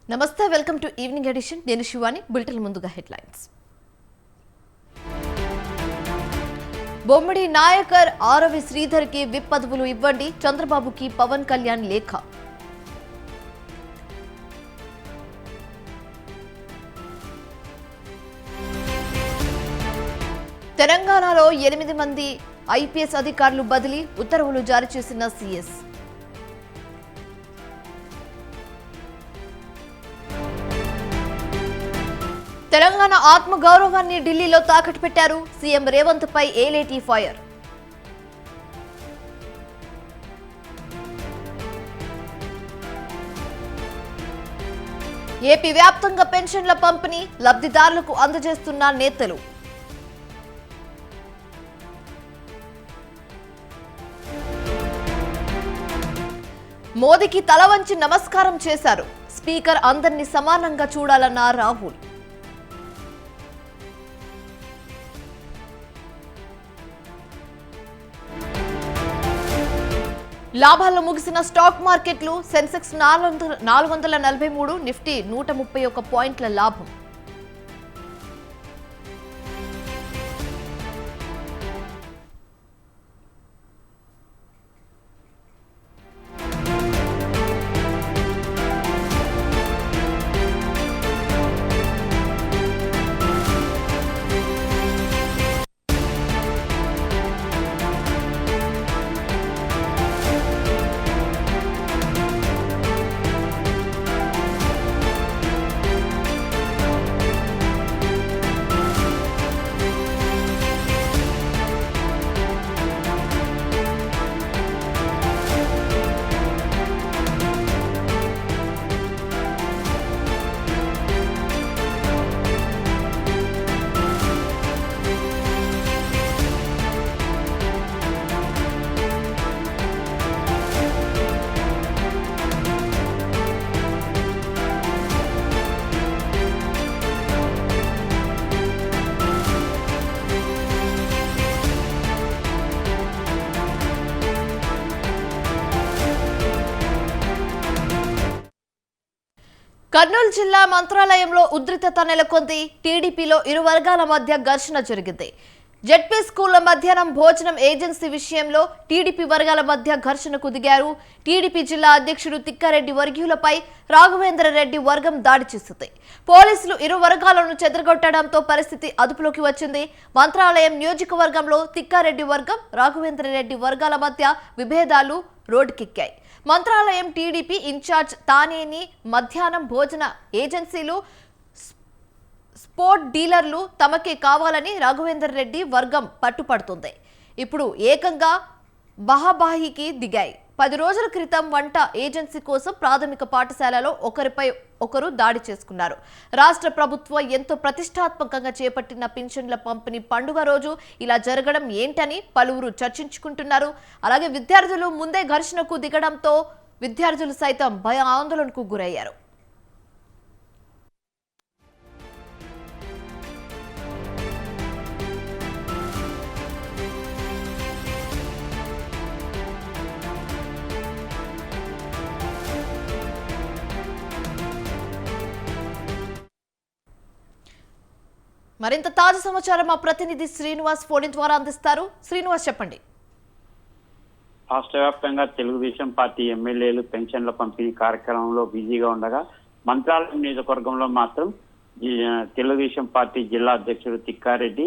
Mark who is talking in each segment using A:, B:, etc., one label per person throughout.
A: నమస్తే welcome to evening edition నేను Shivani bulletin ముందుగా హెడ్లైన్స్ బొమ్మడి నాయకర్ ఆరవి శ్రీధర్ కి విప్ పదవులు ఇవ్వండి చంద్రబాబుకి పవన్ కళ్యాణ్ లేఖ తెలంగాణలో 8 మంది ఐపీఎస్ అధికారులు బదిలీ ఉత్తర్వులు జారీ చేసిన సీఎస్ తెలంగాణ ఆత్మగౌరవాన్ని ఢిల్లీలో తాకట్టు పెట్టారు సీఎం రేవంత్ పై ఏలేటి ఫైర్ ఏపీ వ్యాప్తంగా పెన్షన్ల పంపిణీ లబ్ధిదారులకు అందజేస్తున్న నేతలు మోదీకి తల వంచి నమస్కారం చేశారు స్పీకర్ అందరినీ సమానంగా చూడాలన్న రాహుల్ లాభాల్లో ముగిసిన స్టాక్ మార్కెట్లు సెన్సెక్స్ 443 నిఫ్టీ 131 పాయింట్ల లాభం కర్నూలు జిల్లా మంత్రాలయంలో ఉద్రిక్తత నెలకొంది టీడీపీలో ఇరు వర్గాల మధ్య ఘర్షణ జరిగింది జెడ్పీ స్కూళ్ల మధ్యాహ్నం భోజనం ఏజెన్సీ విషయంలో టీడీపీ వర్గాల మధ్య ఘర్షణకు దిగారు టీడీపీ జిల్లా అధ్యక్షుడు తిక్కారెడ్డి వర్గీయులపై రాఘవేంద్ర రెడ్డి వర్గం దాడి చేసింది పోలీసులు ఇరు వర్గాలను చెదరగొట్టడంతో పరిస్థితి అదుపులోకి వచ్చింది మంత్రాలయం నియోజకవర్గంలో తిక్కారెడ్డి వర్గం రాఘవేంద్ర రెడ్డి వర్గాల మధ్య విభేదాలు రోడ్డుకెక్కాయి మంత్రాలయం టీడీపీ ఇన్ఛార్జ్ తానేని మధ్యాహ్నం భోజన ఏజెన్సీలు స్పోర్ట్ డీలర్లు తమకే కావాలని రాఘవేందర్ రెడ్డి వర్గం పట్టుపడుతుంది ఇప్పుడు ఏకంగా బహాబాహికి దిగాయి 10 రోజుల క్రితం వంట ఏజెన్సీ కోసం ప్రాథమిక పాఠశాలలో ఒకరిపై ఒకరు దాడి చేసుకున్నారు రాష్ట్ర ప్రభుత్వం ఎంతో ప్రతిష్టాత్మకంగా చేపట్టిన పింఛన్ల పంపిణీ పండుగ రోజు ఇలా జరగడం ఏంటని పలువురు చర్చించుకుంటున్నారు అలాగే విద్యార్థులు ముందే ఘర్షణకు దిగడంతో విద్యార్థులు సైతం భయ ఆందోళనకు గురయ్యారు మరింత తాజా సమాచారం మా ప్రతినిధి శ్రీనివాస్ ఫోన్ ద్వారా అందిస్తారు శ్రీనివాస్ చెప్పండి
B: రాష్ట్ర వ్యాప్తంగా తెలుగుదేశం పార్టీ ఎమ్మెల్యేలు పెన్షన్ల పంపిణీ కార్యక్రమంలో బిజీగా ఉండగా మంత్రాలయం నియోజకవర్గంలో మాత్రం తెలుగుదేశం పార్టీ జిల్లా అధ్యక్షుడు తిక్కారెడ్డి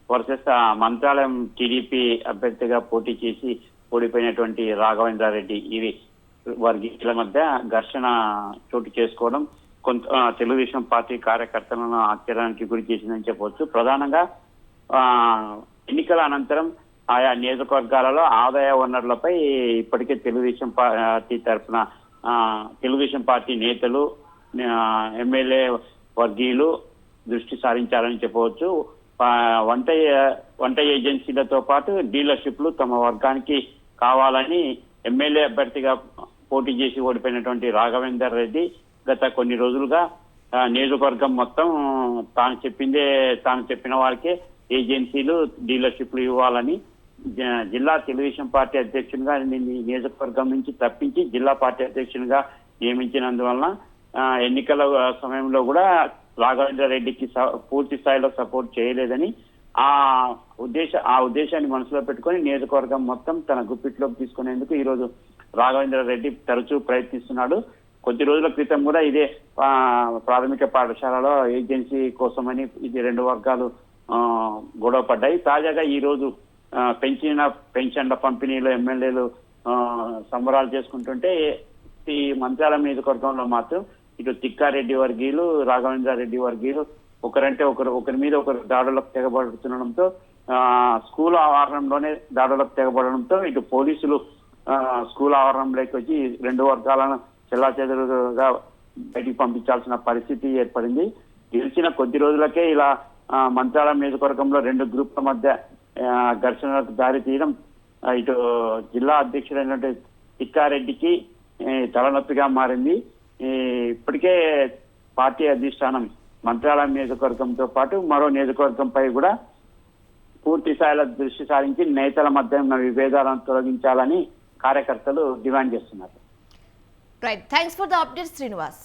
B: వర్సెస్ మంత్రాలయం టీడీపీ అభ్యర్థిగా పోటీ చేసి ఓడిపోయినటువంటి రాఘవేంద్రారెడ్డి ఇవి వర్గీయుల మధ్య ఘర్షణ చోటు చేసుకోవడం కొంత తెలుగుదేశం పార్టీ కార్యకర్తలను ఆశ్చర్యానికి గురి చేసిందని చెప్పవచ్చు ప్రధానంగా ఎన్నికల అనంతరం ఆయా నియోజకవర్గాలలో ఆదాయ వనరులపై ఇప్పటికే తెలుగుదేశం పార్టీ తరఫున తెలుగుదేశం పార్టీ నేతలు ఎమ్మెల్యే వర్గీయులు దృష్టి సారించారని చెప్పవచ్చు వంట ఏజెన్సీలతో పాటు డీలర్షిప్లు తమ వర్గానికి కావాలని ఎమ్మెల్యే అభ్యర్థిగా పోటీ చేసి ఓడిపోయినటువంటి రాఘవేందర్ రెడ్డి గత కొన్ని రోజులుగా నియోజకవర్గం మొత్తం తాను చెప్పిన వారికే ఏజెన్సీలు డీలర్షిప్లు ఇవ్వాలని జిల్లా తెలుగుదేశం పార్టీ అధ్యక్షునిగా నియోజకవర్గం నుంచి తప్పించి జిల్లా పార్టీ అధ్యక్షునిగా నియమించినందువలన ఎన్నికల సమయంలో కూడా రాఘవేంద్ర రెడ్డికి పూర్తి స్థాయిలో సపోర్ట్ చేయలేదని ఆ ఉద్దేశాన్ని మనసులో పెట్టుకొని నియోజకవర్గం మొత్తం తన గుప్పిట్లోకి తీసుకునేందుకు ఈ రోజు రాఘవేంద్ర రెడ్డి తరచూ ప్రయత్నిస్తున్నాడు. కొద్ది రోజుల క్రితం కూడా ఇదే ప్రాథమిక పాఠశాలలో ఏజెన్సీ కోసమని ఇది రెండు వర్గాలు గొడవ పడ్డాయి. తాజాగా ఈ రోజు పెంచిన పెన్షన్ల పంపిణీలో ఎమ్మెల్యేలు సంబరాలు చేసుకుంటుంటే ఈ మంత్రాల నియోజకవర్గంలో మాత్రం ఇటు తిక్కారెడ్డి వర్గీయులు రాఘవేంద్ర రెడ్డి వర్గీయులు ఒకరి మీద ఒకరు దాడులకు తెగబడుతుండడంతో స్కూల్ ఆవరణలోనే దాడులకు తెగబడడంతో ఇటు పోలీసులు స్కూల్ ఆవరణలోకి వచ్చి రెండు వర్గాలను చెల్లాచెదురుగా బయటికి పంపించాల్సిన పరిస్థితి ఏర్పడింది. గెలిచిన కొద్ది రోజులకే ఇలా మంత్రాల నియోజకవర్గంలో రెండు గ్రూప్ల మధ్య ఘర్షణలకు దారి తీయడం ఇటు జిల్లా అధ్యక్షుడైనటువంటి తిక్కారెడ్డికి తలనొప్పిగా మారింది. ఇప్పటికే పార్టీ అధిష్టానం మంత్రాల నియోజకవర్గంతో పాటు మరో నియోజకవర్గంపై కూడా పూర్తి స్థాయిలో దృష్టి సారించి నేతల మధ్య ఉన్న విభేదాలను తొలగించాలని కార్యకర్తలు డిమాండ్ చేస్తున్నారు.
A: Right, thanks for the update Srinivas.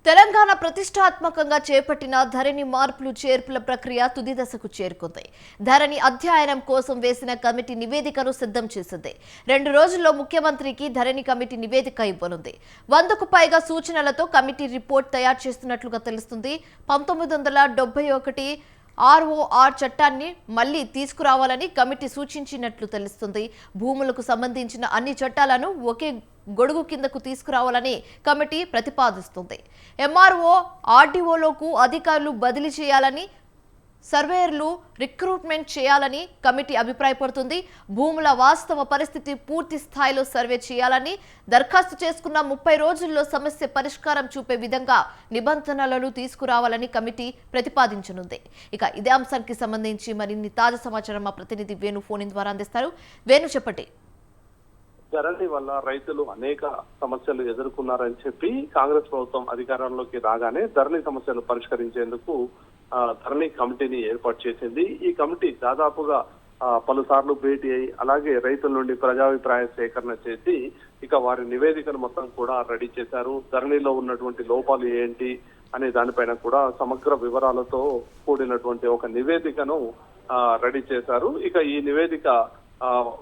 A: Telangana ప్రతిష్టాత్మకంగా చేపట్టిన ధరణి మార్పులు చేర్పుల ప్రక్రియ తుది దశకు చేరుకుంది. ధరణి అధ్యయనం కోసం వేసిన కమిటీ నివేదికను సిద్ధం చేసింది. 2 రోజుల్లో ముఖ్యమంత్రికి ధరణి కమిటీ నివేదిక ఇవ్వనుంది. 100కు పైగా సూచనలతో కమిటీ రిపోర్ట్ తయారు చేస్తున్నట్లుగా తెలుస్తుంది. 1971 ROR చట్టాన్ని మళ్లీ తీసుకురావాలని కమిటీ సూచించినట్లు తెలుస్తుంది. భూములకు సంబంధించిన అన్ని చట్టాలను ఒకే గొడుగు కిందకు తీసుకురావాలని కమిటీ ప్రతిపాదిస్తుంది. MRO RDOలకు అధికారులు బదిలీ చేయాలని, సర్వేయర్లు రిక్రూట్మెంట్ చేయాలని కమిటీ అభిప్రాయపడుతుంది. భూముల వాస్తవ పరిస్థితి పూర్తి స్థాయిలో సర్వే చేయాలని, దరఖాస్తు చేసుకున్న 30 రోజుల్లో సమస్య పరిష్కారం చూపే విధంగా నిబంధనలను తీసుకురావాలని కమిటీ ప్రతిపాదించనుంది. ఇక ఇదే అంశానికి సంబంధించి మరిన్ని తాజా సమాచారం మా ప్రతినిధి వేణు ఫోన్ ద్వారా అందిస్తారు. వేణు, చెప్పండి.
C: ధరణి వల్ల రైతులు అనేక సమస్యలు ఎదుర్కొన్నారని చెప్పి కాంగ్రెస్ ప్రభుత్వం అధికారంలోకి రాగానే ధరణి సమస్యలు పరిష్కరించేందుకు ధరణి కమిటీని ఏర్పాటు చేసింది. ఈ కమిటీ దాదాపుగా పలుసార్లు భేటీ అయి అలాగే రైతుల నుండి ప్రజాభిప్రాయ సేకరణ చేసి ఇక వారి నివేదికను మొత్తం కూడా రెడీ చేశారు. ధరణిలో ఉన్నటువంటి లోపాలు ఏంటి అనే దానిపైన కూడా సమగ్ర వివరాలతో కూడినటువంటి ఒక నివేదికను రెడీ చేశారు. ఇక ఈ నివేదిక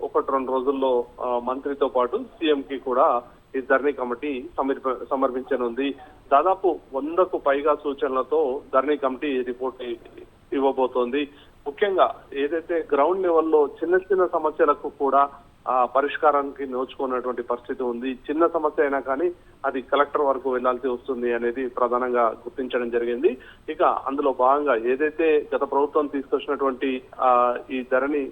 C: 1-2 రోజుల్లో మంత్రితో పాటు సీఎం కి కూడా ఈ ధరణి కమిటీ సమర్పించనుంది. దాదాపు 100కు పైగా సూచనలతో ధరణి కమిటీ రిపోర్ట్ ఇవ్వబోతోంది. ముఖ్యంగా ఏదైతే గ్రౌండ్ లెవెల్లో చిన్న చిన్న సమస్యలకు కూడా పరిష్కారానికి నోచుకున్నటువంటి పరిస్థితి ఉంది. చిన్న సమస్య అయినా కానీ అది కలెక్టర్ వరకు వెళ్లాల్సి వస్తుంది అనేది ప్రధానంగా గుర్తించడం జరిగింది. ఇక అందులో భాగంగా ఏదైతే గత ప్రభుత్వం తీసుకొచ్చినటువంటి ఈ ధరణి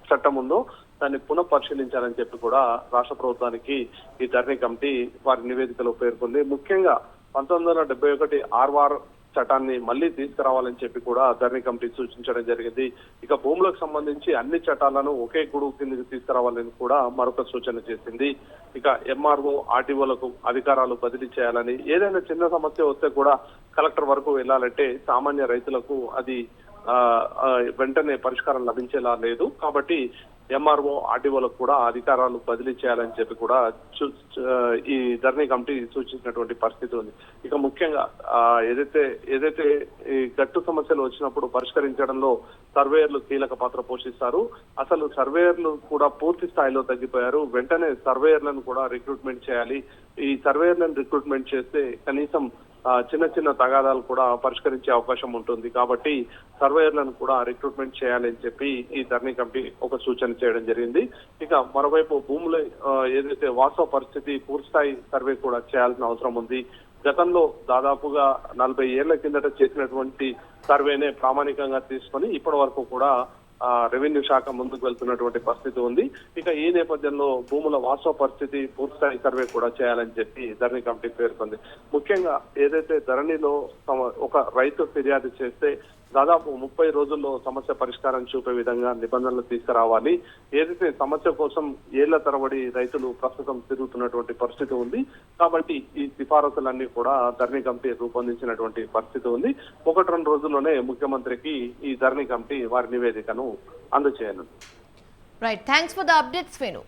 C: చట్టం ఉందో దాన్ని పునఃపరిశీలించాలని చెప్పి కూడా రాష్ట్ర ప్రభుత్వానికి ఈ ధరణి కమిటీ వారి నివేదికలో పేర్కొంది. ముఖ్యంగా 1971 ROR చట్టాన్ని మళ్లీ తీసుకురావాలని చెప్పి కూడా ధరణి కమిటీ సూచించడం జరిగింది. ఇక భూములకు సంబంధించి అన్ని చట్టాలను ఒకే గొడుగు కిందకి తీసుకురావాలని కూడా మరొక సూచన చేసింది. ఇక MRO RDOలకు అధికారాలు బదిలీ చేయాలని, ఏదైనా చిన్న సమస్య వస్తే కూడా కలెక్టర్ వరకు వెళ్లాలంటే సామాన్య రైతులకు అది వెంటనే పరిష్కారం లభించేలా లేదు. కాబట్టి MRO RDOలకు కూడా అధికారాలు బదిలీ చేయాలని చెప్పి కూడా ఈ ధరణి కమిటీ సూచించినటువంటి పరిస్థితి ఉంది. ఇక ముఖ్యంగా ఏదైతే ఈ గట్టు సమస్యలు వచ్చినప్పుడు పరిష్కరించడంలో సర్వేయర్లు కీలక పాత్ర పోషిస్తారు. అసలు సర్వేయర్లు కూడా పూర్తి స్థాయిలో తగ్గిపోయారు. వెంటనే సర్వేయర్లను కూడా రిక్రూట్మెంట్ చేయాలి. ఈ సర్వేయర్లను రిక్రూట్మెంట్ చేస్తే కనీసం చిన్న చిన్న తగాదాలు కూడా పరిష్కరించే అవకాశం ఉంటుంది. కాబట్టి సర్వేయర్లను కూడా రిక్రూట్మెంట్ చేయాలని చెప్పి ఈ ధరణి కమిటీ ఒక సూచన చేయడం జరిగింది. ఇక మరోవైపు భూముల ఏదైతే వాస్తవ పరిస్థితి పూర్తిస్థాయి సర్వే కూడా చేయాల్సిన అవసరం ఉంది. గతంలో దాదాపుగా 40 ఏళ్ల కిందట చేసినటువంటి సర్వేనే ప్రామాణికంగా తీసుకొని ఇప్పటి వరకు కూడా రెవెన్యూ శాఖ ముందుకు వెళ్తున్నటువంటి పరిస్థితి ఉంది. ఇక ఈ నేపథ్యంలో భూముల వాస్తవ పరిస్థితి పూర్తిస్థాయి సర్వే కూడా చేయాలని చెప్పి ధరణి కమిటీ పేర్కొంది. ముఖ్యంగా ఏదైతే ధరణిలో ఒక రైతు ఫిర్యాదు చేస్తే దాదాపు 30 రోజుల్లో సమస్య పరిష్కారం చూపే విధంగా నిబంధనలు తీసుకురావాలి. ఏదైతే సమస్య కోసం ఏళ్ల తరబడి రైతులు ప్రస్తుతం తిరుగుతున్నటువంటి పరిస్థితి ఉంది. కాబట్టి ఈ సిఫారసులన్నీ కూడా ధరణి కమిటీ రూపొందించినటువంటి పరిస్థితి ఉంది. 1-2 రోజుల్లోనే ముఖ్యమంత్రికి ఈ ధరణి కమిటీ వారి నివేదికను అందజేయనుంది.
A: Right, thanks for the updates Venu.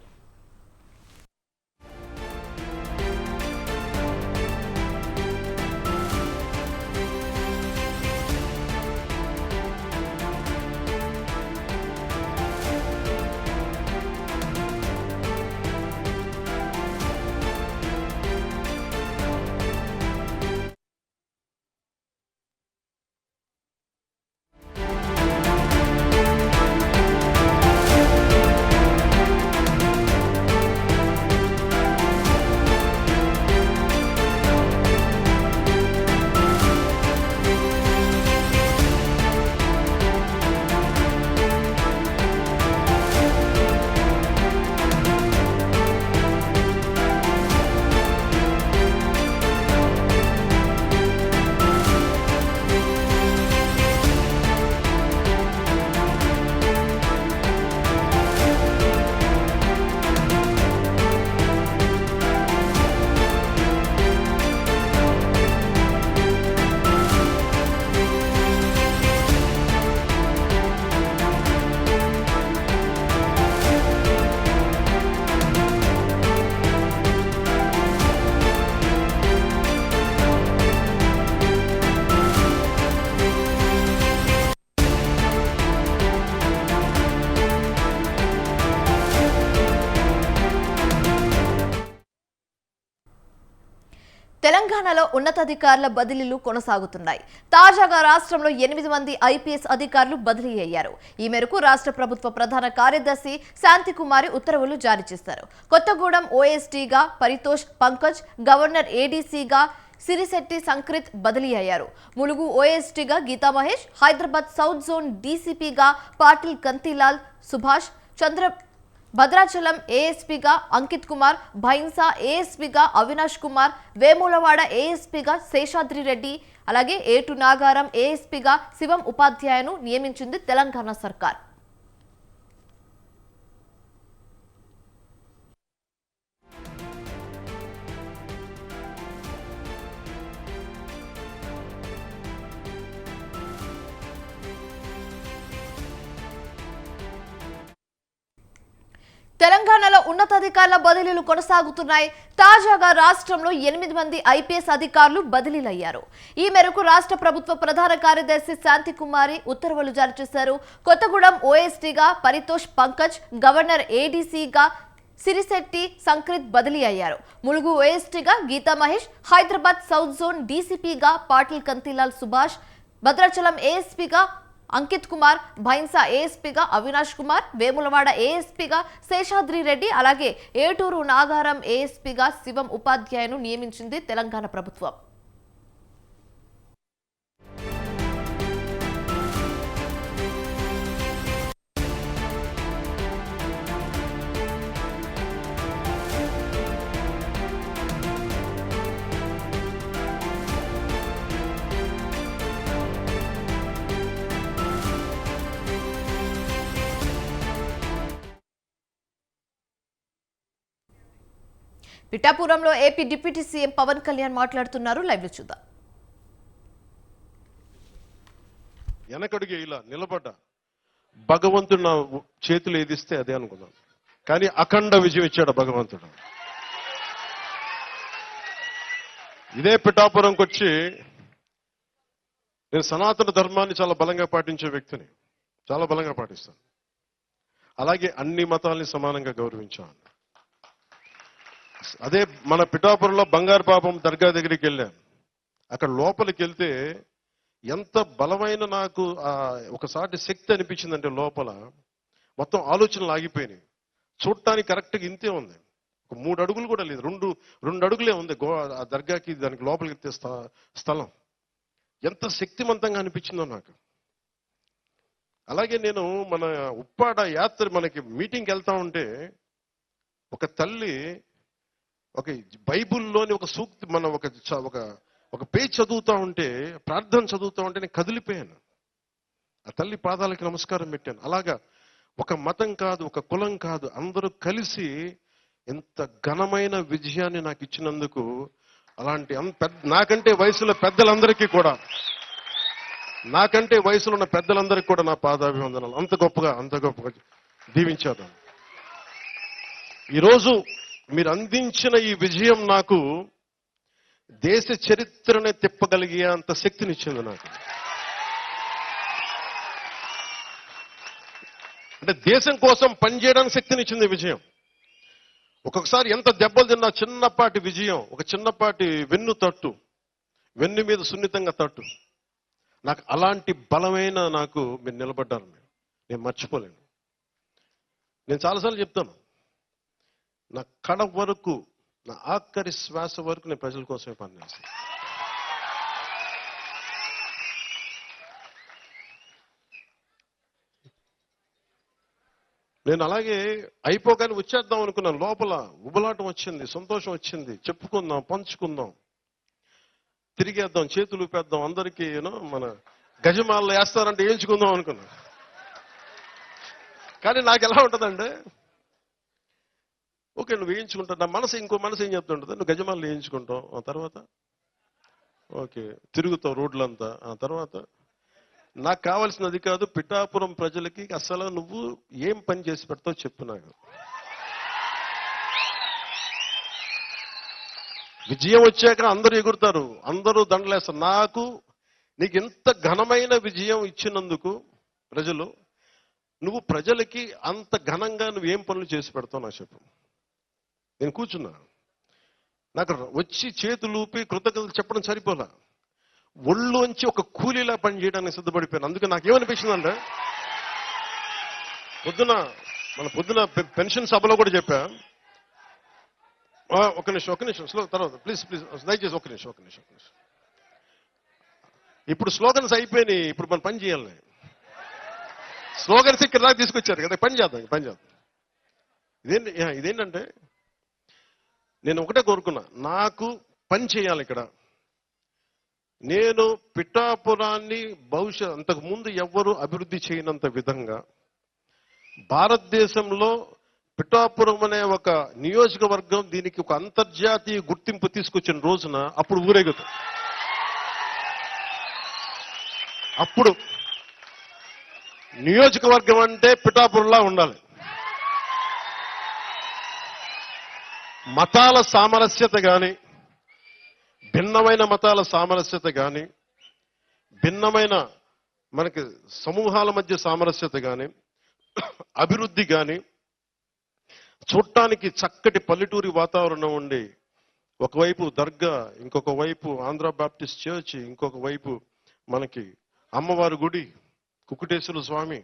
A: తెలంగాణలో ఉన్నతాధికారుల బదిలీలు కొనసాగుతున్నాయి. తాజాగా రాష్ట్రంలో 8 మంది ఐపీఎస్ అధికారులు బదిలీ అయ్యారు. ఈ మేరకు రాష్ట్ర ప్రభుత్వ ప్రధాన కార్యదర్శి శాంతికుమారి ఉత్తర్వులు జారీ చేశారు. కొత్తగూడెం ఓఎస్టీగా పరితోష్ పంకజ్, గవర్నర్ ఏడీసీగా సిరిశెట్టి సంక్రిత్ బదిలీ అయ్యారు. ములుగు ఓఎస్టీగా గీతా మహేష్, హైదరాబాద్ సౌత్ జోన్ డీసీపీగా పాటిల్ కంతిలాల్ సుభాష్, భద్రాచలం ఏఎస్పీగా అంకిత్ కుమార్, భైన్సా ఏఎస్పీగా అవినాష్ కుమార్, వేములవాడ ఏఎస్పీగా శేషాద్రి రెడ్డి, అలాగే ఏటు నాగారం ఏఎస్పీగా శివం ఉపాధ్యాయను నియమించింది తెలంగాణ సర్కార్. తెలంగాణలో ఉన్నతాధికారుల బదిలీలు కొనసాగుతున్నాయి. తాజాగా రాష్ట్రంలో 8 మంది ఐపీఎస్ అధికారులు బదిలీలయ్యారు. ఈ మేరకు రాష్ట్ర ప్రభుత్వ ప్రధాన కార్యదర్శి శాంతికుమారి ఉత్తర్వులు జారీ చేశారు. కొత్తగూడెం ఓఎస్టీగా పరితోష్ పంకజ్, గవర్నర్ ఏడీసీగా సిరిశెట్టి సంక్రిత్ బదిలీ అయ్యారు. ములుగు ఓఎస్టీగా గీతా మహేష్, హైదరాబాద్ సౌత్ జోన్ డీసీపీగా పాటిల్ కంతిలాల్ సుభాష్, భద్రాచలం ఏఎస్పీగా అంకిత్ కుమార్, భైన్సా ఏఎస్పీగా అవినాష్ కుమార్, వేములవాడ ఏఎస్పీగా శేషాద్రి రెడ్డి, అలాగే ఏటూరు నాగారం ఏఎస్పీగా శివం ఉపాధ్యాయను నియమించింది తెలంగాణ ప్రభుత్వం. పిఠాపురంలో AP deputy CM Pawan Kalyan మాట్లాడుతున్నారు. లైవ్ లో చూద్దాం.
D: వెనకడుగు ఇలా నిలబడ్డా భగవంతుడు నా చేతులు ఏదిస్తే అదే అనుకున్నాను. కానీ అఖండ విజయం ఇచ్చాడు భగవంతుడు. ఇదే పిఠాపురంకి వచ్చి నేను సనాతన ధర్మాన్ని చాలా బలంగా పాటించే వ్యక్తిని, చాలా బలంగా పాటిస్తాను. అలాగే అన్ని మతాల్ని సమానంగా గౌరవించాను. అదే మన పిఠాపురంలో బంగారు పాపం దర్గా దగ్గరికి వెళ్ళాను. అక్కడ లోపలికి వెళ్తే ఎంత బలమైన నాకు ఒకసారి శక్తి అనిపించిందంటే లోపల మొత్తం ఆలోచనలు ఆగిపోయినాయి. చూడటానికి కరెక్ట్గా ఇంతే ఉంది, ఒక 3 అడుగులు కూడా లేదు, రెండు అడుగులే ఉంది ఆ దర్గాకి దానికి లోపలికి స్థలం. ఎంత శక్తివంతంగా అనిపించిందో నాకు. అలాగే నేను మన ఉప్పాడ యాత్ర మనకి మీటింగ్కి వెళ్తా ఉంటే ఒక తల్లి ఒక బైబుల్లోని ఒక సూక్తి మన ఒక పేజ్ చదువుతా ఉంటే, ప్రార్థన చదువుతా ఉంటే నేను కదిలిపోయాను. ఆ తల్లి పాదాలకి నమస్కారం పెట్టాను. అలాగా ఒక మతం కాదు, ఒక కులం కాదు, అందరూ కలిసి ఎంత ఘనమైన విజయాన్ని నాకు ఇచ్చినందుకు అలాంటి నాకంటే వయసులో పెద్దలందరికీ కూడా, నాకంటే వయసులో ఉన్న పెద్దలందరికీ కూడా నా పాదాభివందనాలు. అంత గొప్పగా దీవించారు. ఈరోజు మీరు అందించిన ఈ విజయం నాకు దేశ చరిత్రనే తిప్పగలిగే అంత శక్తినిచ్చింది నాకు. అంటే దేశం కోసం పనిచేయడానికి శక్తినిచ్చింది విజయం. ఒక్కొక్కసారి ఎంత దెబ్బలు తిన్నా చిన్నపాటి విజయం, ఒక చిన్నపాటి వెన్ను మీద సున్నితంగా తట్టు, నాకు అలాంటి బలమైన నాకు మీరు నిలబడ్డారు. నేను మర్చిపోలేను. నేను చాలాసార్లు చెప్తాను, నా కడ వరకు, నా ఆఖరి శ్వాస వరకు నేను ప్రజల కోసమే పనిచేస్తాను. నేను అలాగే అయిపోగానే వచ్చేద్దాం అనుకున్నాను. లోపల ఉబలాటం వచ్చింది, సంతోషం వచ్చింది, చెప్పుకుందాం, పంచుకుందాం, తిరిగేద్దాం, చేతులు ఊపేద్దాం, అందరికీ మన గజమాల్లో వేస్తారంటే వేయించుకుందాం అనుకున్నాను. కానీ నాకు ఎలా ఉంటుందంటే, ఓకే నువ్వు వేయించుకుంటావు, నా మనసు ఇంకో మనసు ఏం చెప్తుంటుంది, నువ్వు గజమాల్లో వేయించుకుంటావు, ఆ తర్వాత ఓకే తిరుగుతావు రోడ్లంతా, ఆ తర్వాత నాకు కావాల్సినది కాదు, పిఠాపురం ప్రజలకి అసలు నువ్వు ఏం పని చేసి పెడతావు చెప్పు నాకు. విజయం వచ్చాక అందరూ ఎగురుతారు, అందరూ దండలేస్తారు. నీకు ఎంత ఘనమైన విజయం ఇచ్చినందుకు ప్రజలు, నువ్వు ప్రజలకి అంత ఘనంగా నువ్వేం పనులు చేసి పెడతావు నాకు చెప్పు. నేను కూర్చున్నా, నాకు వచ్చి చేతులు ఊపి కృతజ్ఞతలు చెప్పడం సరిపోలా, ఒళ్ళోంచి ఒక కూలీలా పని చేయడానికి సిద్ధపడిపోయాను. అందుకే నాకేమనిపించిందంటే, పొద్దున పెన్షన్ సభలో కూడా చెప్పా, ఒక నిమిషం స్లో, తర్వాత ప్లీజ్ దయచేసి ఒక నిమిషం. ఇప్పుడు స్లోగన్స్ అయిపోయినాయి, ఇప్పుడు మనం పని చేయాలి. స్లోగన్స్ ఇక్కడ దాకా తీసుకొచ్చారు కదా, పని చేద్దాం. ఇదేంటంటే నేను ఒకటే కోరుకున్నా, నాకు పని చేయాలి ఇక్కడ. నేను పిఠాపురాన్ని అంతకు ముందు ఎవ్వరూ అభివృద్ధి చేయనంత విధంగా భారతదేశంలో పిఠాపురం అనే ఒక నియోజకవర్గం దీనికి ఒక అంతర్జాతీయ గుర్తింపు తీసుకొచ్చిన రోజున అప్పుడు ఊరేగుతాం. అప్పుడు నియోజకవర్గం అంటే పిఠాపురంలా ఉండాలి. మతాల సామరస్యత కానీ, భిన్నమైన మతాల సామరస్యత కానీ, భిన్నమైన మనకి సమూహాల మధ్య సామరస్యత కానీ, అభివృద్ధి కానీ, చూడటానికి చక్కటి పల్లెటూరి వాతావరణం ఉండి, ఒకవైపు దర్గా, ఇంకొక వైపు ఆంధ్ర బాప్టిస్ట్ చర్చ్, ఇంకొక వైపు మనకి అమ్మవారి గుడి, కుకుటేశ్వర స్వామి,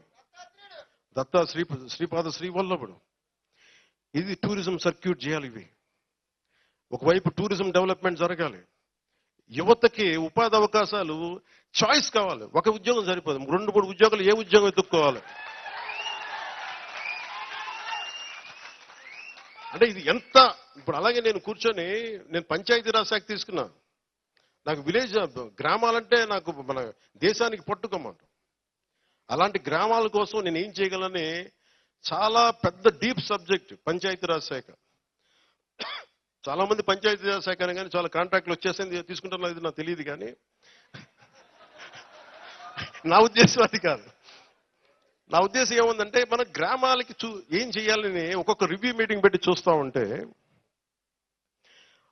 D: దత్తా శ్రీపాద శ్రీవల్లభుడు, ఇది టూరిజం సర్క్యూట్ చేయాలి. ఇవి ఒకవైపు టూరిజం డెవలప్మెంట్ జరగాలి. యువతకి ఉపాధి అవకాశాలు, చాయిస్ కావాలి. ఒక ఉద్యోగం సరిపోదు, 2-3 ఉద్యోగాలు, ఏ ఉద్యోగం వెతుక్కోవాలి. అంటే ఇది ఎంత ఇప్పుడు అలాగే నేను కూర్చొని నేను పంచాయతీరాజ్ శాఖ తీసుకున్నా. నాకు గ్రామాలంటే నాకు మన దేశానికి పట్టుకోమంట. అలాంటి గ్రామాల కోసం నేను ఏం చేయగలని చాలా పెద్ద డీప్ సబ్జెక్ట్ పంచాయతీరాజ్ శాఖ. చాలా మంది పంచాయతీరాజ్ శాఖ అని కానీ చాలా కాంట్రాక్ట్లు వచ్చేసింది తీసుకుంటున్నా, ఇది నాకు తెలియదు. కానీ నా ఉద్దేశం అది కాదు. నా ఉద్దేశం ఏముందంటే, మన గ్రామాలకి ఏం చేయాలని ఒక్కొక్క రివ్యూ మీటింగ్ పెట్టి చూస్తూ ఉంటే,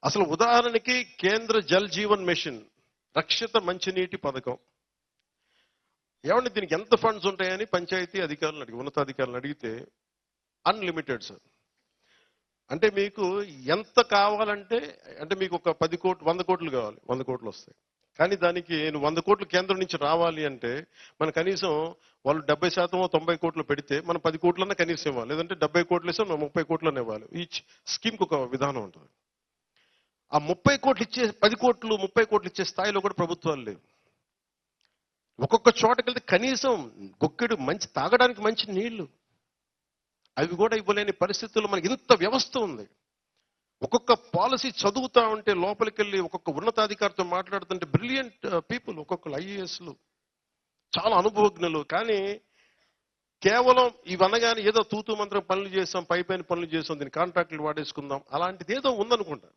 D: అసలు ఉదాహరణకి కేంద్ర జల్ జీవన్ మిషన్ రక్షిత మంచినీటి పథకం, ఏమంటే దీనికి ఎంత ఫండ్స్ ఉంటాయని పంచాయతీ అధికారులను ఉన్నతాధికారులను అడిగితే అన్లిమిటెడ్ సార్. అంటే మీకు ఎంత కావాలంటే, అంటే మీకు ఒక 10 కోట్లు 100 కోట్లు కావాలి, 100 కోట్లు వస్తాయి. కానీ దానికి 100 కోట్లు కేంద్రం నుంచి రావాలి అంటే మన కనీసం వాళ్ళు 70% 90 కోట్లు పెడితే మనం 10 కోట్లన్నా కనీసం ఇవ్వాలి, లేదంటే 70 కోట్లు ఇస్తే 30 కోట్లన్నా ఇవ్వాలి. ఈ స్కీమ్కి ఒక విధానం ఉంటుంది. ఆ 30 కోట్లు ఇచ్చే 10 కోట్లు 30 కోట్లు ఇచ్చే స్థాయిలో కూడా ప్రభుత్వాలు లేవు. ఒక్కొక్క చోటకి వెళ్తే కనీసం గుక్కెడు మంచి తాగడానికి మంచి నీళ్లు అవి కూడా ఇవ్వలేని పరిస్థితుల్లో మనకి ఇంత వ్యవస్థ ఉంది. ఒక్కొక్క పాలసీ చదువుతా ఉంటే లోపలికి వెళ్ళి ఒక్కొక్క ఉన్నతాధికారితో మాట్లాడుతుంటే బ్రిలియంట్ పీపుల్, ఒక్కొక్కరు ఐఏఎస్లు, చాలా అనుభవజ్ఞులు. కానీ కేవలం ఇవనగానే ఏదో తూతూ మంత్రం పనులు చేస్తాం, పైపైన పనులు చేస్తాం, దీన్ని కాంట్రాక్టులు వాడేసుకుందాం, అలాంటిది ఏదో ఉందనుకుంటా.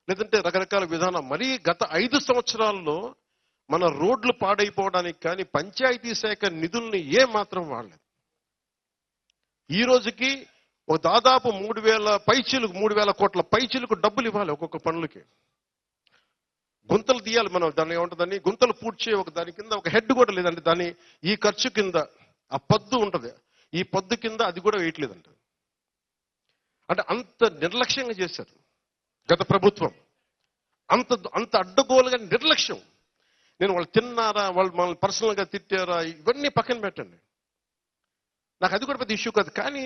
D: లేదంటే రకరకాల విధానం. మరీ గత 5 సంవత్సరాల్లో మన రోడ్లు పాడైపోవడానికి కానీ పంచాయతీ శాఖ నిధుల్ని ఏ మాత్రం వాడలేదు. ఈ రోజుకి ఒక దాదాపు 3,000 కోట్ల పైచీలకు డబ్బులు ఇవ్వాలి ఒక్కొక్క పనులకి. గుంతలు తీయాలి మనం, దాన్ని ఏముంటుందని గుంతలు పూడ్చే ఒక దాని కింద ఒక హెడ్ కూడా లేదండి. దాని ఈ ఖర్చు కింద ఆ పద్దు ఉంటుంది, ఈ పద్దు కింద అది కూడా వేయట్లేదంట. అంటే అంత నిర్లక్ష్యంగా చేశారు గత ప్రభుత్వం. అంత అడ్డగోలుగా నిర్లక్ష్యం. నేను వాళ్ళు తిన్నారా, వాళ్ళు మనల్ని పర్సనల్గా తిట్టారా, ఇవన్నీ పక్కన పెట్టండి, నాకు అది కూడా పెద్ద ఇష్యూ కాదు. కానీ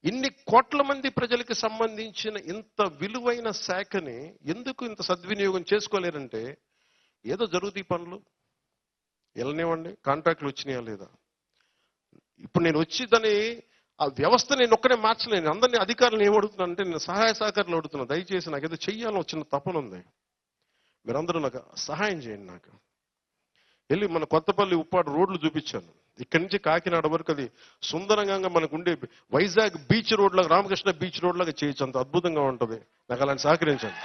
D: ఇన్ని కోట్ల మంది ప్రజలకు సంబంధించిన ఇంత విలువైన శాఖని ఎందుకు ఇంత సద్వినియోగం చేసుకోలేరంటే, ఏదో జరుగుతాయి పనులు వెళ్ళనివ్వండి, కాంట్రాక్టులు వచ్చినాయా లేదా. ఇప్పుడు నేను వచ్చి దాన్ని ఆ వ్యవస్థ నేను ఒక్కనే మార్చలేను. అందరినీ అధికారులను ఏమడుగుతున్నాను అంటే, నేను సహాయ సహకారాలు అడుగుతున్నాను. దయచేసి నాకు ఏదో చెయ్యాలని వచ్చిన తపన ఉంది, మీరందరూ నాకు సహాయం చేయండి. నాకు వెళ్ళి మన కొత్తపల్లి ఉప్పాడు రోడ్లు చూపించాను. ఇక్కడి నుంచి కాకినాడ వరకు అది సుందరంగా మనకు ఉండే వైజాగ్ బీచ్ రోడ్ లాగా, రామకృష్ణ బీచ్ రోడ్ లాగా చేయొచ్చు, అంత అద్భుతంగా ఉంటుంది. నాకు అలాంటి సహకరించండి.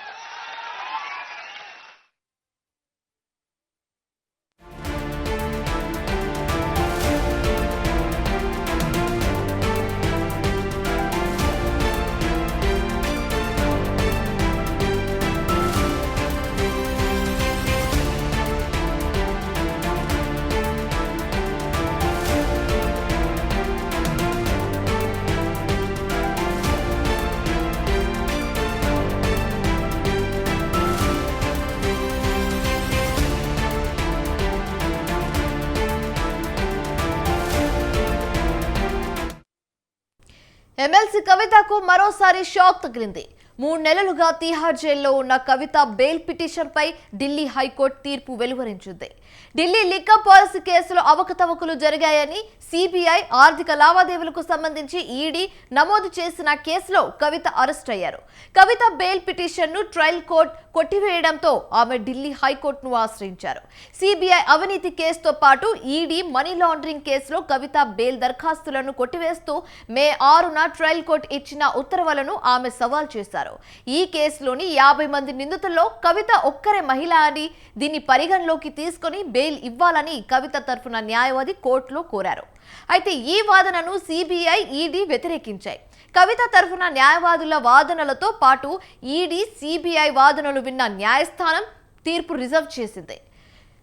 A: ఎమ్మెల్సీ కవితకు మరోసారి షాక్ తగిలింది. 3 నెలలుగా తీహార్ జైల్లో ఉన్న కవిత బెయిల్ పిటిషన్ పై ఢిల్లీ హైకోర్టు తీర్పు వెలువరించింది. ఢిల్లీ లిక్కర్ పాలసీ కేసులో అవకతవకలు జరిగాయని సిబిఐ ఆర్థిక లావాదేవీలకు సంబంధించి ఈడీ నమోదు చేసిన కేసులో కవిత అరెస్ట్ అయ్యారు. కవిత బెయిల్ పిటిషన్ ను ట్రయల్ కోర్టు కొట్టివేయడంతో ఆమె ఢిల్లీ హైకోర్టును ఆశ్రయించారు. సిబిఐ అవినీతి కేసుతో పాటు ఈడీ మనీ లాండరింగ్ కేసులో కవిత బెయిల్ దరఖాస్తులను కొట్టివేస్తూ మే 6న ట్రయల్ కోర్టు ఇచ్చిన ఉత్తర్వులను ఆమె సవాల్ చేశారు. ఈ కేసులోని 50 మంది నిందితుల్లో కవిత ఒక్కరే మహిళ అని, దీన్ని పరిగణలోకి తీసుకుని బెయిల్ ఇవ్వాలని కవిత తరఫున న్యాయవాది కోర్టులో కోరారు. అయితే ఈ వాదనను సిబిఐ, ఈడీ వ్యతిరేకించాయి. కవిత తరఫున న్యాయవాదుల వాదనలతో పాటు ఈడీ, సిబిఐ వాదనలు విన్న న్యాయస్థానం తీర్పు రిజర్వ్ చేసింది.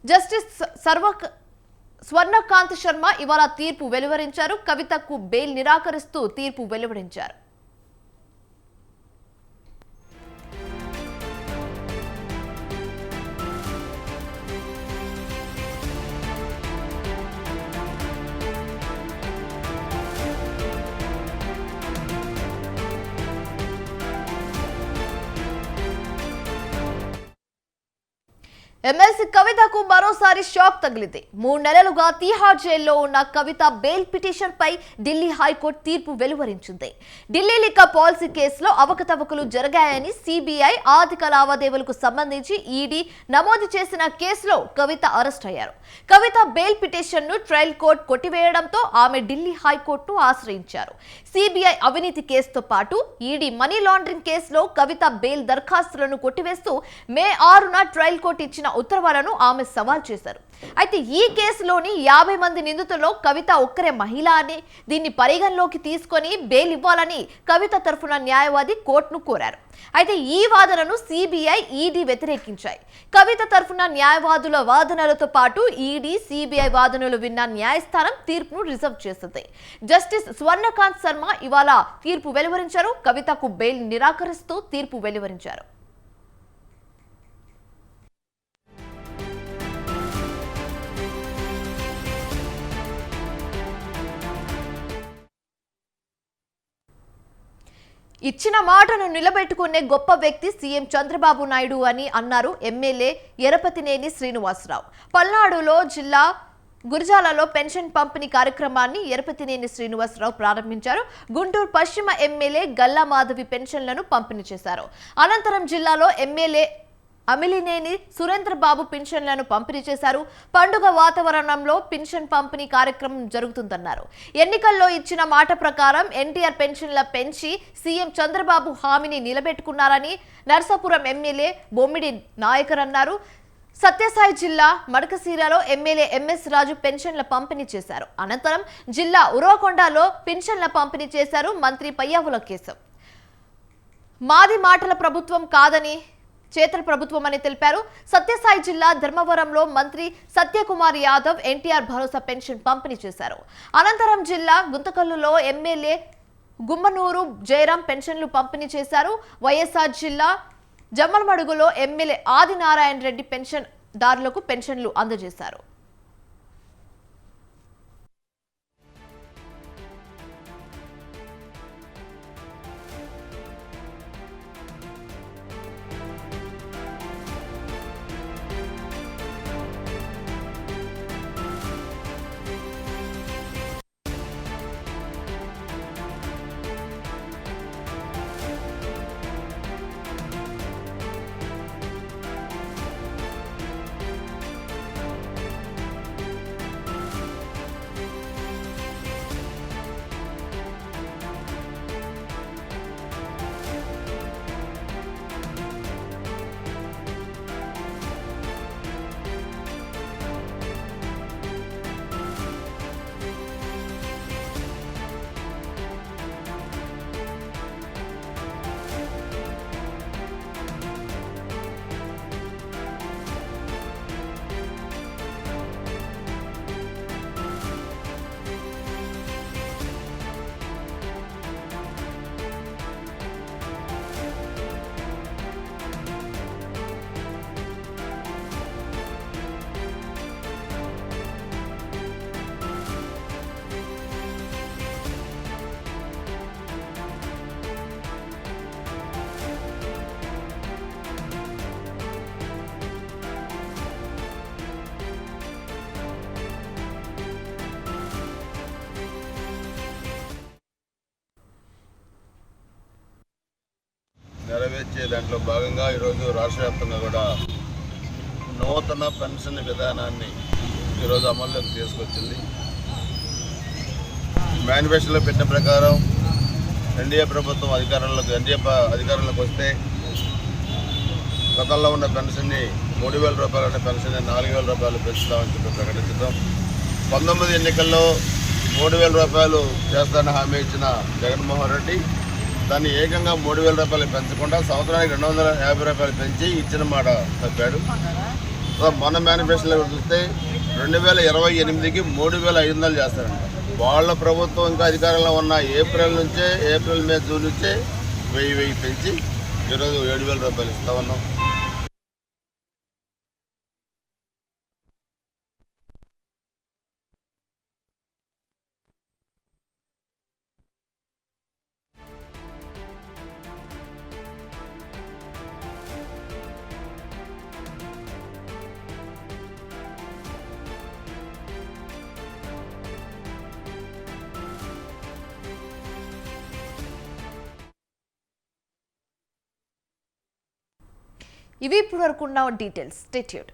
A: జస్టిస్ స్వర్ణకాంత్ శర్మ ఇవాళ తీర్పు వెలువరించారు. కవితకు బెయిల్ నిరాకరిస్తూ తీర్పు వెలువరించారు. ఎమ్మెల్సీ కవితకు మరోసారి షాక్ తగిలింది. 3 నెలలుగా తీహార్ జైల్లో ఉన్న కవిత బెయిల్ పిటిషన్ పై ఢిల్లీ హైకోర్టు తీర్పు వెలువరించింది. ఢిల్లీ లిక్కర్ పాలసీ కేసులో అవకతవకలు జరిగాయని సిబిఐ ఆర్థిక లావాదేవీలకు సంబంధించి ఈడీ నమోదు చేసిన కేసులో కవిత అరెస్ట్ అయ్యారు. కవిత బెయిల్ పిటిషన్ ను ట్రయల్ కోర్టు కొట్టివేయడంతో ఆమె ఢిల్లీ హైకోర్టును ఆశ్రయించారు. సిబిఐ అవినీతి కేసుతో పాటు ఈడీ మనీ లాండరింగ్ కేసులో కవిత బెయిల్ దరఖాస్తులను కొట్టివేస్తూ మే 6న ట్రయల్ కోర్టు ఇచ్చిన ఉత్తర్వులను ఆమె సవాల్ చేశారు. అయితే ఈ కేసులోని 50 మంది నిందితుల్లో కవిత ఒక్కరే మహిళ అని, దీన్ని పరిగణలోకి తీసుకొని బెయిల్ ఇవ్వాలని కవిత తరఫున న్యాయవాది కోర్టును కోరారు. అయితే ఈ వాదనను సిబిఐ, ఈడీ వ్యతిరేకించాయి. కవిత తరఫున న్యాయవాదుల వాదనలతో పాటు ఈడీ, సిబిఐ వాదనలు విన్న న్యాయస్థానం తీర్పును రిజర్వ్ చేసింది. జస్టిస్ స్వర్ణకాంత్ శర్మ ఇవాళ తీర్పు వెలువరించారు. కవితకు బెయిల్ నిరాకరిస్తూ తీర్పు వెలువరించారు. ఇచ్చిన మాటను నిలబెట్టుకునే గొప్ప వ్యక్తి సీఎం చంద్రబాబు నాయుడు అని అన్నారు ఎమ్మెల్యే ఎరపతినేని శ్రీనివాసరావు. పల్నాడులో జిల్లా గురజాలలో పెన్షన్ పంపిణీ కార్యక్రమాన్ని ఎరపతినేని శ్రీనివాసరావు ప్రారంభించారు. గుంటూరు పశ్చిమ ఎమ్మెల్యే గల్లా మాధవి పెన్షన్లను పంపిణీ చేశారు. అనంతరం జిల్లాలో ఎమ్మెల్యే అమిలినేని సురేంద్రబాబు పింఛన్లను పంపిణీ చేశారు. పండుగ వాతావరణంలో పింఛన్ పంపిణీ కార్యక్రమం జరుగుతుందన్నారు. ఎన్నికల్లో ఇచ్చిన మాట ప్రకారం ఎన్టీఆర్ పెన్షన్ల పెంచి సీఎం చంద్రబాబు హామీని నిలబెట్టుకున్నారని నర్సాపురం ఎమ్మెల్యే బొమ్మిడి నాయకర్ అన్నారు. సత్యసాయి జిల్లా మడకశీరలో ఎమ్మెల్యే ఎంఎస్ రాజు పెన్షన్ల పంపిణీ చేశారు. అనంతరం జిల్లా ఉరవకొండలో పింఛన్ల పంపిణీ చేశారు మంత్రి పయ్యావుల కేశవ్. మాది మాటల ప్రభుత్వం కాదని, చేతల ప్రభుత్వం అని తెలిపారు. సత్యసాయి జిల్లా ధర్మవరంలో మంత్రి సత్యకుమార్ యాదవ్ ఎన్టీఆర్ భరోసా పెన్షన్ పంపిణీ చేశారు. అనంతరం జిల్లా గుంతకల్లులో ఎమ్మెల్యే గుమ్మనూరు జయరాం పెన్షన్లు పంపిణీ చేశారు. వైఎస్ఆర్ జిల్లా జమ్మలమడుగులో ఎమ్మెల్యే ఆదినారాయణ రెడ్డి పెన్షన్ దారులకు పెన్షన్లు అందజేశారు.
E: నెరవేర్చే దాంట్లో భాగంగా ఈరోజు రాష్ట్ర వ్యాప్తంగా కూడా నూతన పెన్షన్ విధానాన్ని ఈరోజు అమల్లోకి తీసుకొచ్చింది. మేనిఫెస్టోలో పెట్టిన ప్రకారం ఎన్డీఏ ప్రభుత్వం అధికారంలోకి వస్తే గతంలో ఉన్న పెన్షన్ని 3,000 రూపాయలు ఉన్న పెన్షన్ని 4,000 రూపాయలు పెంచుతామని చెప్పి ప్రకటించడం, 19 ఎన్నికల్లో 3,000 రూపాయలు చేస్తానని హామీ ఇచ్చిన జగన్మోహన్ రెడ్డి దాన్ని ఏకంగా 3,000 రూపాయలు పెంచకుండా సంవత్సరానికి 250 రూపాయలు పెంచి ఇచ్చిన మాట తప్పాడు. మొన్న మేనిఫెస్టోలో చూస్తే 2028కి 3,500 చేస్తారంట. వాళ్ళ ప్రభుత్వం ఇంకా అధికారంలో ఉన్న ఏప్రిల్, మే, జూన్ నుంచే 1000 పెంచి ఈరోజు 7,000 రూపాయలు ఇస్తా ఉన్నాం.
A: ఇవి ఇప్పుడు వరకు ఉన్న డీటెయిల్స్. Stay tuned.